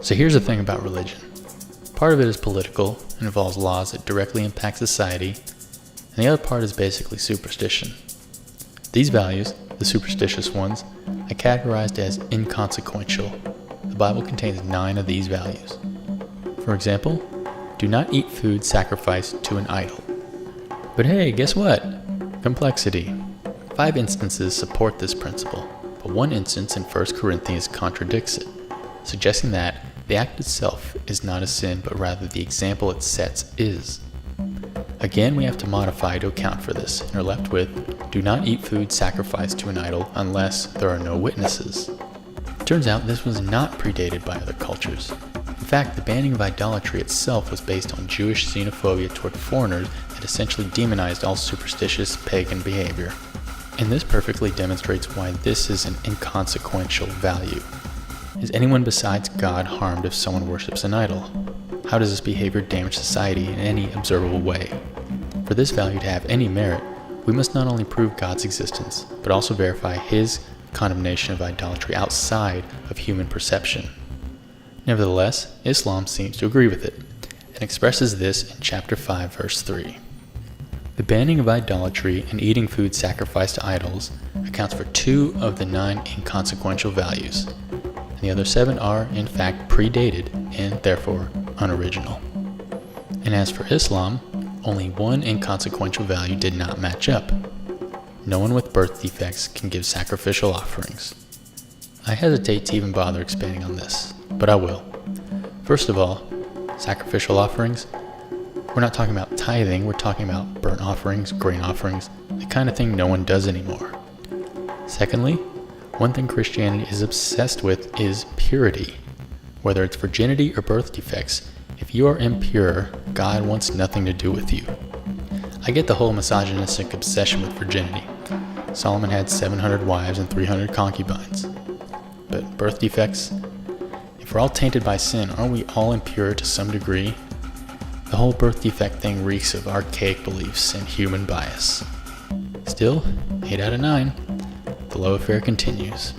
So here's the thing about religion. Part of it is political and involves laws that directly impact society, and the other part is basically superstition. These values, the superstitious ones, I categorized as inconsequential. The Bible contains 9 of these values. For example, do not eat food sacrificed to an idol. But hey, guess what? Complexity. 5 instances support this principle, but one instance in 1 Corinthians contradicts it, suggesting that the act itself is not a sin, but rather the example it sets is. Again, we have to modify to account for this, and are left with, do not eat food sacrificed to an idol unless there are no witnesses. It turns out this was not predated by other cultures. In fact, the banning of idolatry itself was based on Jewish xenophobia toward foreigners that essentially demonized all superstitious pagan behavior. And this perfectly demonstrates why this is an inconsequential value. Is anyone besides God harmed if someone worships an idol? How does this behavior damage society in any observable way? For this value to have any merit, we must not only prove God's existence, but also verify His condemnation of idolatry outside of human perception. Nevertheless, Islam seems to agree with it, and expresses this in chapter 5, verse 3. The banning of idolatry and eating food sacrificed to idols accounts for 2 of the 9 inconsequential values, and the other 7 are, in fact, predated and therefore unoriginal. And as for Islam, only 1 inconsequential value did not match up. No one with birth defects can give sacrificial offerings. I hesitate to even bother expanding on this, but I will. First of all, sacrificial offerings. We're not talking about tithing, we're talking about burnt offerings, grain offerings, the kind of thing no one does anymore. Secondly, one thing Christianity is obsessed with is purity. Whether it's virginity or birth defects, if you are impure, God wants nothing to do with you. I get the whole misogynistic obsession with virginity. Solomon had 700 wives and 300 concubines. But birth defects? If we're all tainted by sin, aren't we all impure to some degree? The whole birth defect thing reeks of archaic beliefs and human bias. Still, 8 out of 9. The love affair continues.